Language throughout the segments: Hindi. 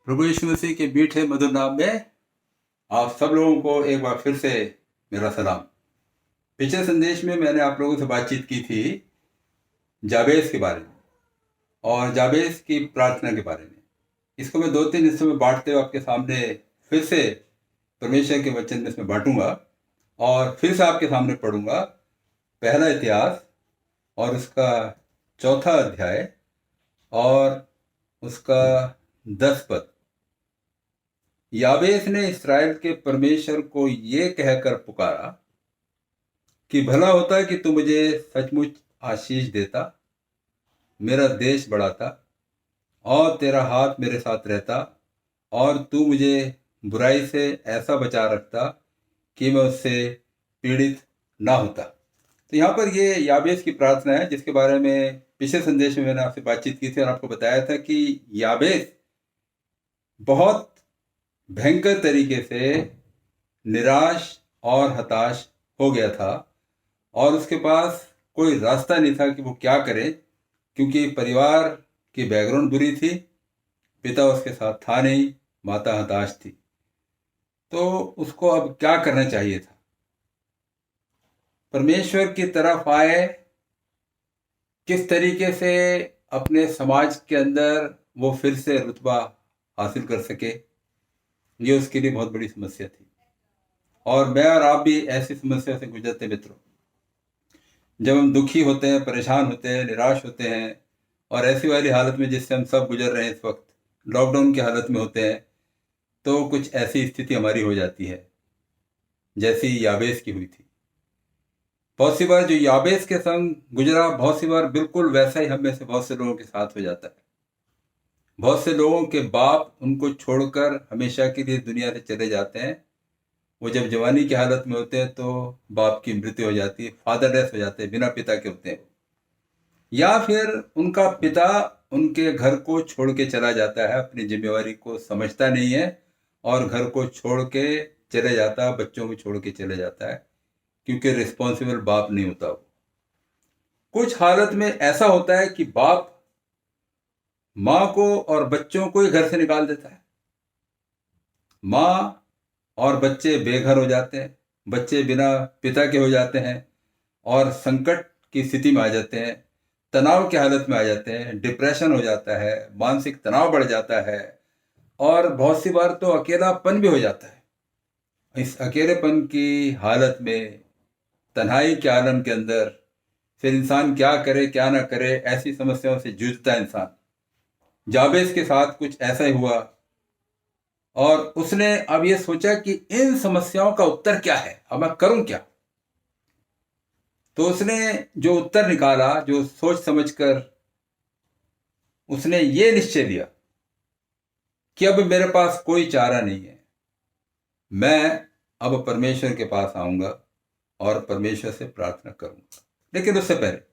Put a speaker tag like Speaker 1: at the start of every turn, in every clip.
Speaker 1: प्रभु यीशु मसीह के मीठे मधुर नाम में आप सब लोगों को एक बार फिर से मेरा सलाम। पिछले संदेश में मैंने आप लोगों से बातचीत की थी जाबेस के बारे में और जाबेस की प्रार्थना के बारे में। इसको मैं 2-3 हिस्सों में बांटते हुए आपके सामने फिर से परमेश्वर के वचन में इसमें बांटूंगा और फिर से आपके सामने पढ़ूंगा पहला इतिहास और उसका 4था अध्याय और उसका 10 पद। याबेस ने इस्राएल के परमेश्वर को ये कहकर पुकारा कि भला होता कि तू मुझे सचमुच आशीष देता, मेरा देश बढ़ाता और तेरा हाथ मेरे साथ रहता और तू मुझे बुराई से ऐसा बचा रखता कि मैं उससे पीड़ित ना होता। तो यहाँ पर ये याबेस की प्रार्थना है जिसके बारे में पिछले संदेश में मैंने आपसे बातचीत की थी और आपको बताया था कि याबेस बहुत भयंकर तरीके से निराश और हताश हो गया था और उसके पास कोई रास्ता नहीं था कि वो क्या करे, क्योंकि परिवार की बैकग्राउंड बुरी थी, पिता उसके साथ था नहीं, माता हताश थी। तो उसको अब क्या करना चाहिए था? परमेश्वर की तरफ आए, किस तरीके से अपने समाज के अंदर वो फिर से रुतबा हासिल कर सके, ये उसके लिए बहुत बड़ी समस्या थी। और मैं और आप भी ऐसी समस्या से गुजरते मित्रों। जब हम दुखी होते हैं, परेशान होते हैं, निराश होते हैं और ऐसी वाली हालत में जिससे हम सब गुजर रहे हैं इस वक्त, लॉकडाउन की हालत में होते हैं, तो कुछ ऐसी स्थिति हमारी हो जाती है जैसी याबेस की हुई थी। बहुत सी बार जो याबेस के संग गुजरा, बहुत सी बार बिल्कुल वैसा ही हम में से बहुत से लोगों के साथ हो जाता है। बहुत से लोगों के बाप उनको छोड़कर हमेशा के लिए दुनिया से चले जाते हैं। वो जब जवानी की हालत में होते हैं तो बाप की मृत्यु हो जाती है, फादरलेस हो जाते हैं, बिना पिता के होते हैं। या फिर उनका पिता उनके घर को छोड़ के चला जाता है, अपनी जिम्मेवारी को समझता नहीं है और घर को छोड़ के चले जाता है, बच्चों को छोड़ के चले जाता है, क्योंकि रिस्पॉन्सिबल बाप नहीं होता वो। कुछ हालत में ऐसा होता है कि बाप माँ को और बच्चों को ही घर से निकाल देता है। माँ और बच्चे बेघर हो जाते हैं, बच्चे बिना पिता के हो जाते हैं और संकट की स्थिति में आ जाते हैं, तनाव की हालत में आ जाते हैं, डिप्रेशन हो जाता है, मानसिक तनाव बढ़ जाता है और बहुत सी बार तो अकेलापन भी हो जाता है। इस अकेलेपन की हालत में, तन्हाई के आलम के अंदर फिर इंसान क्या करे क्या ना करे, ऐसी समस्याओं से जूझता है इंसान। जाबेस के साथ कुछ ऐसा ही हुआ और उसने अब ये सोचा कि इन समस्याओं का उत्तर क्या है, अब मैं करूं क्या। तो उसने जो उत्तर निकाला, जो सोच समझकर उसने ये निश्चय लिया कि अब मेरे पास कोई चारा नहीं है, मैं अब परमेश्वर के पास आऊंगा और परमेश्वर से प्रार्थना करूंगा। लेकिन उससे पहले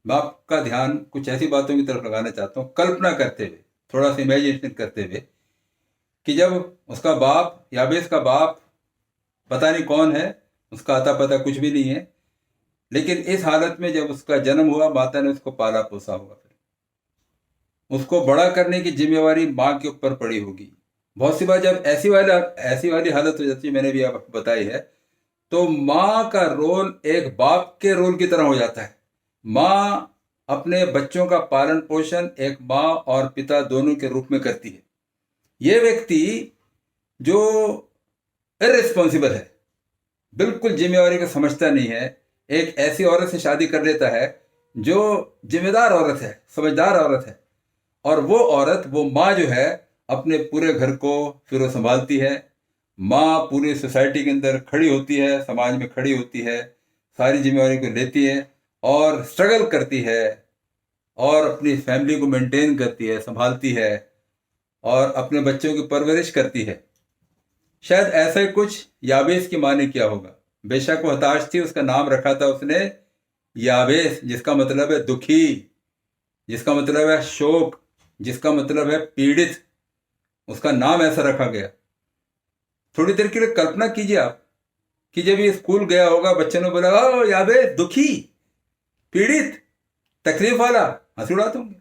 Speaker 1: मैं आपका ध्यान कुछ ऐसी बातों की तरफ लगाना चाहता हूं, कल्पना करते हुए, थोड़ा सा इमेजिनेशन करते हुए, कि जब उसका बाप, याबेस का बाप, पता नहीं कौन है, उसका आता पता कुछ भी नहीं है, लेकिन इस हालत में जब उसका जन्म हुआ, माता ने उसको पाला पोसा होगा, फिर उसको बड़ा करने की जिम्मेवारी माँ के ऊपर पड़ी होगी। बहुत सी बार जब ऐसी वाली हालत हो जाती है, मैंने भी आपको बताई है, तो माँ का रोल एक बाप के रोल की तरह हो जाता है। माँ अपने बच्चों का पालन पोषण एक माँ और पिता दोनों के रूप में करती है। ये व्यक्ति जो इररिस्पॉन्सिबल है, बिल्कुल जिम्मेवारी को समझता नहीं है, एक ऐसी औरत से शादी कर लेता है जो जिम्मेदार औरत है, समझदार औरत है, और वो औरत, वो माँ जो है, अपने पूरे घर को फिर वो संभालती है। माँ पूरी सोसाइटी के अंदर खड़ी होती है, समाज में खड़ी होती है, सारी जिम्मेवारी को लेती है और स्ट्रगल करती है और अपनी फैमिली को मेंटेन करती है, संभालती है और अपने बच्चों की परवरिश करती है। शायद ऐसा ही कुछ याबेस की माँ ने किया होगा। बेशक वो हताश थी, उसका नाम रखा था उसने याबेस, जिसका मतलब है दुखी, जिसका मतलब है शोक, जिसका मतलब है पीड़ित। उसका नाम ऐसा रखा गया। थोड़ी देर के लिए कल्पना कीजिए आप कि जब ये स्कूल गया होगा, बच्चों ने बोला ओ याबेस, दुखी, पीड़ित, तकलीफ वाला, हंसी उड़ाते होंगे।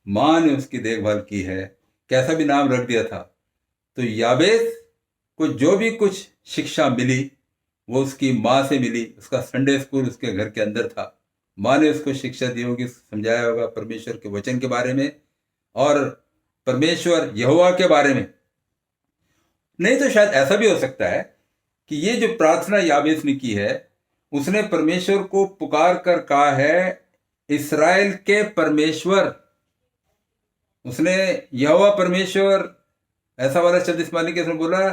Speaker 1: माँ ने उसकी देखभाल की है, कैसा भी नाम रख दिया था। तो याबेस को जो भी कुछ शिक्षा मिली वो उसकी माँ से मिली। उसका संडे स्कूल उसके घर के अंदर था। माँ ने उसको शिक्षा दी होगी, समझाया होगा परमेश्वर के वचन के बारे में और परमेश्वर यहोवा के बारे में। नहीं तो शायद ऐसा भी हो सकता है कि ये जो प्रार्थना याबेस ने की है, उसने परमेश्वर को पुकार कर कहा है, इस्राएल के परमेश्वर। उसने यहोवा परमेश्वर ऐसा वाला शब्द इस्तेमाल नहीं किया। उसने बोला,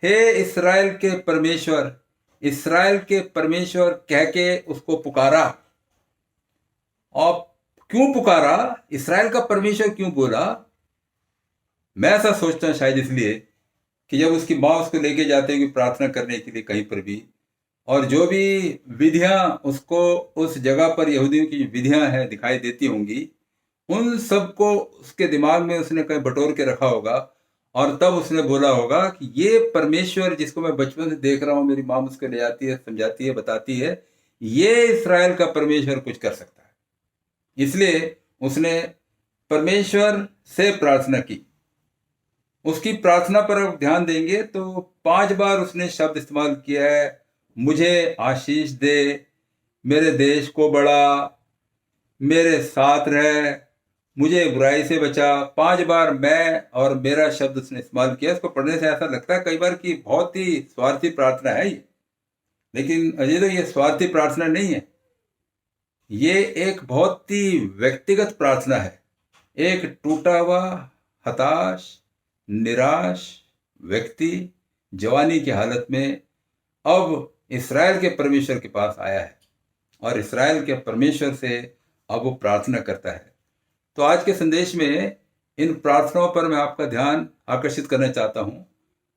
Speaker 1: हे इस्राएल के परमेश्वर, इस्राएल के परमेश्वर कह के उसको पुकारा। और क्यों पुकारा, इस्राएल का परमेश्वर क्यों बोला? मैं ऐसा सोचता हूं शायद इसलिए कि जब उसकी माँ उसको लेके जाते हैं कि प्रार्थना करने के लिए कहीं पर भी, और जो भी विधियां उसको उस जगह पर यहूदियों की विधियां हैं दिखाई देती होंगी, उन सबको उसके दिमाग में उसने कहीं बटोर के रखा होगा। और तब उसने बोला होगा कि ये परमेश्वर जिसको मैं बचपन से देख रहा हूं, मेरी माँ मुझको ले जाती है, समझाती है, बताती है, ये इस्राएल का परमेश्वर कुछ कर सकता है। इसलिए उसने परमेश्वर से प्रार्थना की। उसकी प्रार्थना पर आप ध्यान देंगे तो 5 बार उसने शब्द इस्तेमाल किया है, मुझे आशीष दे, मेरे देश को बढ़ा, मेरे साथ रह, मुझे बुराई से बचा। 5 बार मैं और मेरा शब्द उसने इस्तेमाल किया। इसको पढ़ने से ऐसा लगता है कई बार कि बहुत ही स्वार्थी प्रार्थना है ये, लेकिन अजय तो ये स्वार्थी प्रार्थना नहीं है। ये एक बहुत ही व्यक्तिगत प्रार्थना है। एक टूटा हुआ, हताश, निराश व्यक्ति जवानी की हालत में अब इस्राएल के परमेश्वर के पास आया है और इस्राएल के परमेश्वर से अब वो प्रार्थना करता है। तो आज के संदेश में इन प्रार्थनाओं पर मैं आपका ध्यान आकर्षित करना चाहता हूं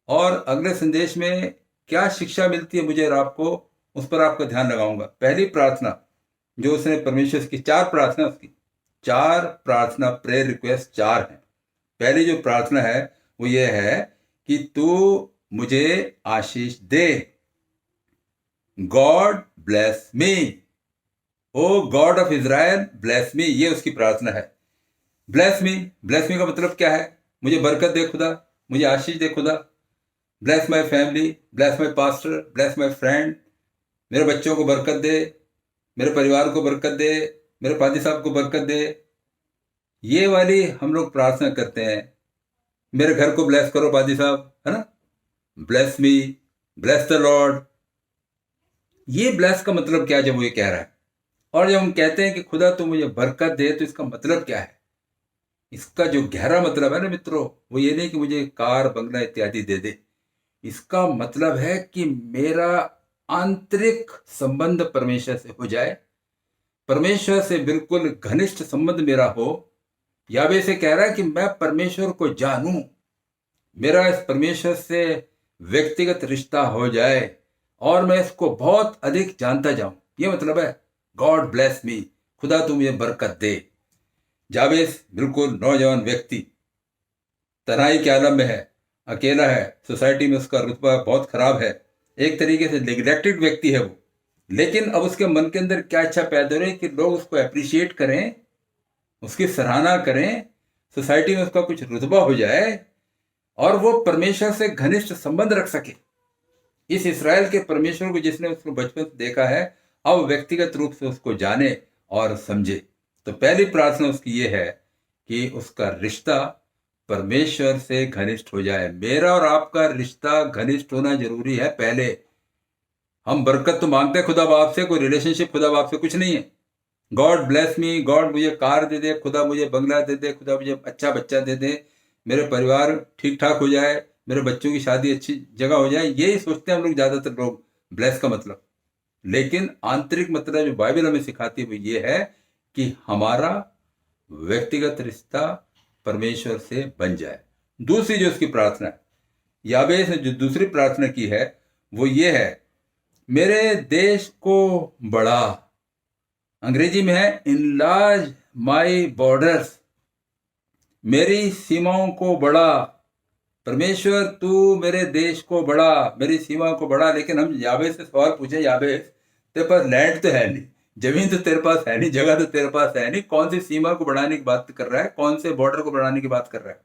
Speaker 1: और अगले संदेश में क्या शिक्षा मिलती है मुझे और आपको, उस पर आपका ध्यान लगाऊंगा। पहली प्रार्थना जो उसने परमेश्वर की, 4 प्रार्थना, उसकी 4 प्रार्थना, प्रेयर रिक्वेस्ट 4 हैं। पहली जो प्रार्थना है वो ये है कि तू मुझे आशीष दे, God bless me, O God of Israel bless me, ये उसकी प्रार्थना है। ब्लेस मी, ब्लेस मी का मतलब क्या है? मुझे बरकत दे खुदा, मुझे आशीष दे खुदा। Bless my family, bless my pastor, bless my friend, मेरे बच्चों को बरकत दे, मेरे परिवार को बरकत दे, मेरे पादी साहब को बरकत दे। ये वाली हम लोग प्रार्थना करते हैं, मेरे घर को ब्लेस करो पादी साहब, है ना, bless me, bless the Lord. ये ब्लेस का मतलब क्या जब वो ये कह रहा है? और जब हम कहते हैं कि खुदा तू मुझे बरकत दे, तो इसका मतलब क्या है? इसका जो गहरा मतलब है ना मित्रों, वो ये नहीं कि मुझे कार, बंगला इत्यादि दे दे। इसका मतलब है कि मेरा आंतरिक संबंध परमेश्वर से हो जाए, परमेश्वर से बिल्कुल घनिष्ठ संबंध मेरा हो। यावे से कह रहा है कि मैं परमेश्वर को जानूं, मेरा इस परमेश्वर से व्यक्तिगत रिश्ता हो जाए और मैं इसको बहुत अधिक जानता जाऊं। ये मतलब है गॉड ब्लेस मी, खुदा तू मुझे बरकत दे। जावेस बिल्कुल नौजवान व्यक्ति, तनाई के आलम में है, अकेला है, सोसाइटी में उसका रुतबा बहुत खराब है, एक तरीके से नेग्लेक्टेड व्यक्ति है वो। लेकिन अब उसके मन के अंदर क्या इच्छा पैदा हो रही है कि लोग उसको अप्रिशिएट करें, उसकी सराहना करें, सोसाइटी में उसका कुछ रुतबा हो जाए और वो परमेश्वर से घनिष्ठ संबंध रख सके। इस इस्राएल के परमेश्वर को जिसने उसको बचपन से देखा है, अब व्यक्तिगत रूप से उसको जाने और समझे। तो पहली प्रार्थना उसकी ये है कि उसका रिश्ता परमेश्वर से घनिष्ठ हो जाए। मेरा और आपका रिश्ता घनिष्ठ होना जरूरी है। पहले हम बरकत तो मांगते हैं खुदा बाप से, कोई रिलेशनशिप खुदा बाप से कुछ नहीं है। गॉड ब्लेस मी, गॉड मुझे कार दे दे, खुदा मुझे बंगला दे दे, खुदा मुझे अच्छा बच्चा दे दे, मेरे परिवार ठीक ठाक हो जाए, मेरे बच्चों की शादी अच्छी जगह हो जाए, यही सोचते हैं हम लोग, ज्यादातर लोग ब्लेस का मतलब। लेकिन आंतरिक मतलब जो बाइबल हमें सिखाती है वो ये है कि हमारा व्यक्तिगत रिश्ता परमेश्वर से बन जाए। दूसरी जो उसकी प्रार्थना है, याबेस ने जो दूसरी प्रार्थना की है वो ये है, मेरे देश को बढ़ा। अंग्रेजी में है इनलार्ज माई बॉर्डर्स, मेरी सीमाओं को बढ़ा। परमेश्वर तू मेरे देश को बढ़ा, मेरी सीमा को बढ़ा। लेकिन हम याबेस से सवाल पूछे, याबेस तेरे पास लैंड तो है नहीं, जमीन तो तेरे पास है नहीं, जगह तो तेरे पास है नहीं, कौन सी सीमा को बढ़ाने की बात कर रहा है, कौन से बॉर्डर को बढ़ाने की बात कर रहा है?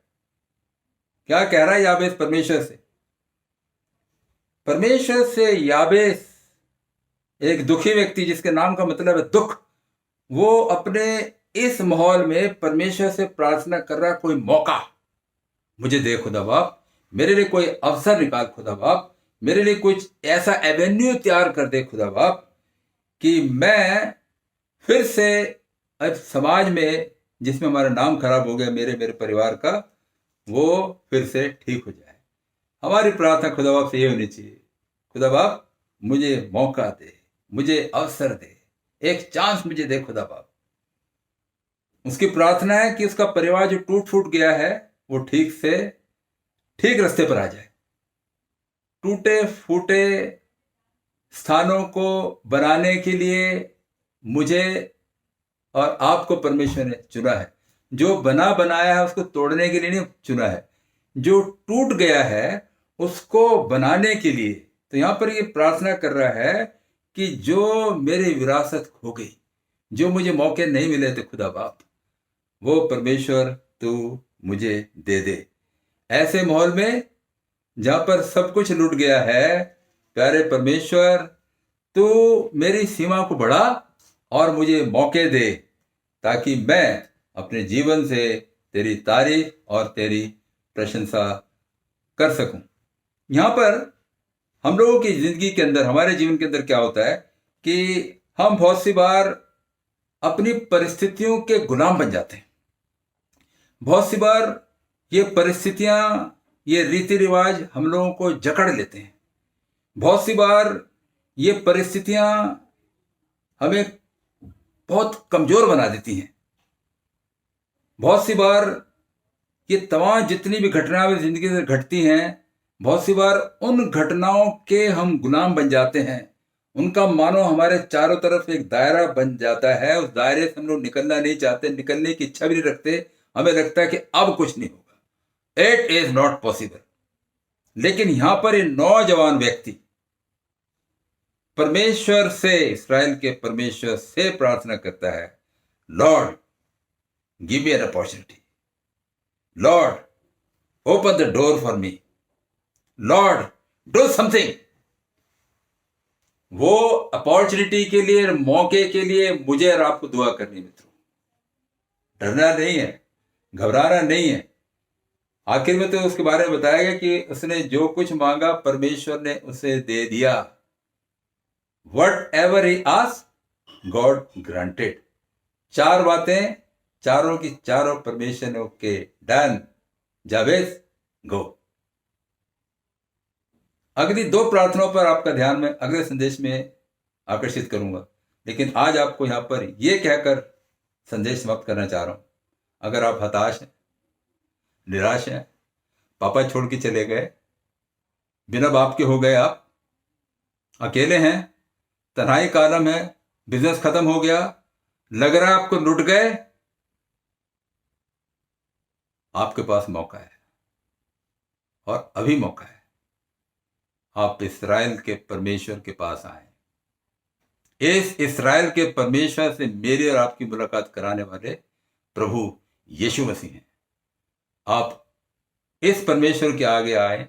Speaker 1: क्या कह रहा है याबेस परमेश्वर से? परमेश्वर से याबेस, एक दुखी व्यक्ति जिसके नाम का मतलब है दुख, वो अपने इस माहौल में परमेश्वर से प्रार्थना कर रहा, कोई मौका मुझे दे खुदा बाप, मेरे लिए कोई अवसर निकाल खुदा बाप, मेरे लिए कुछ ऐसा एवेन्यू तैयार कर दे खुदा बाप कि मैं फिर से अब समाज में जिसमें हमारा नाम खराब हो गया, मेरे परिवार का, वो फिर से ठीक हो जाए। हमारी प्रार्थना खुदा बाप से ये होनी चाहिए, खुदा बाप मुझे मौका दे, मुझे अवसर दे, एक चांस मुझे दे खुदा बाप। उसकी प्रार्थना है कि उसका परिवार जो टूट फूट गया है वो ठीक रास्ते पर आ जाए। टूटे फूटे स्थानों को बनाने के लिए मुझे और आपको परमेश्वर ने चुना है। जो बना बनाया है उसको तोड़ने के लिए नहीं चुना है, जो टूट गया है उसको बनाने के लिए। तो यहां पर ये प्रार्थना कर रहा है कि जो मेरी विरासत खो गई, जो मुझे मौके नहीं मिले थे खुदा बाप, वो परमेश्वर तू मुझे दे दे। ऐसे माहौल में जहां पर सब कुछ लूट गया है, प्यारे परमेश्वर तू मेरी सीमा को बढ़ा और मुझे मौके दे, ताकि मैं अपने जीवन से तेरी तारीफ और तेरी प्रशंसा कर सकूं। यहां पर हम लोगों की जिंदगी के अंदर, हमारे जीवन के अंदर क्या होता है कि हम बहुत सी बार अपनी परिस्थितियों के गुलाम बन जाते हैं। बहुत सी बार ये परिस्थितियां, ये रीति रिवाज हम लोगों को जकड़ लेते हैं। बहुत सी बार ये परिस्थितियां हमें बहुत कमजोर बना देती हैं। बहुत सी बार ये तमाम जितनी भी घटनाएं जिंदगी में घटती हैं, बहुत सी बार उन घटनाओं के हम गुलाम बन जाते हैं। उनका मानो हमारे चारों तरफ एक दायरा बन जाता है। उस दायरे से हम लोग निकलना नहीं चाहते, निकलने की इच्छा भी नहीं रखते। हमें लगता है कि अब कुछ नहीं होगा, इट इज नॉट पॉसिबल। लेकिन यहां पर ये नौजवान व्यक्ति परमेश्वर से, इस्राएल के परमेश्वर से प्रार्थना करता है, Lord give me an opportunity, Lord open the door for me, Lord do something. वो अपॉर्चुनिटी के लिए, मौके के लिए मुझे और आपको दुआ करनी मित्रों। डरना नहीं है, घबराना नहीं है। आखिर में तो उसके बारे में बताया गया कि उसने जो कुछ मांगा परमेश्वर ने उसे दे दिया। Whatever he asked, God granted। चार बातें, चारों की चारों परमेश्वर ने ओके डन, जावेद गो। अगली दो प्रार्थनाओं पर आपका ध्यान मैं अगले संदेश में आकर्षित करूंगा, लेकिन आज आपको यहां पर यह कहकर संदेश समाप्त करना चाह रहा हूं। अगर आप हताश हैं, निराश हैं, पापा छोड़ के चले गए, बिना बाप के हो गए, आप अकेले हैं, तन्हाई का आलम है, बिजनेस खत्म हो गया, लग रहा है आपको लुट गए, आपके पास मौका है और अभी मौका है। आप इस्राएल के परमेश्वर के पास आए। इस इस्राएल के परमेश्वर से मेरी और आपकी मुलाकात कराने वाले प्रभु यीशु मसीह हैं। आप इस परमेश्वर के आगे आए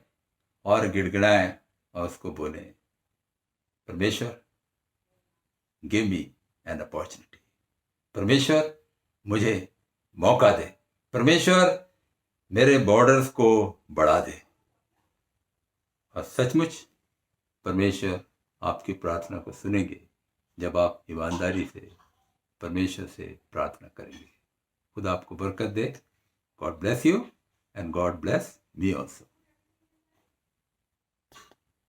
Speaker 1: और गिड़गिड़ाएं और उसको बोलें, परमेश्वर गिव मी एन अपॉर्चुनिटी, परमेश्वर मुझे मौका दे, परमेश्वर मेरे बॉर्डर्स को बढ़ा दे। और सचमुच परमेश्वर आपकी प्रार्थना को सुनेंगे जब आप ईमानदारी से परमेश्वर से प्रार्थना करेंगे। खुदा आपको बरकत दे। God bless you and God bless me also.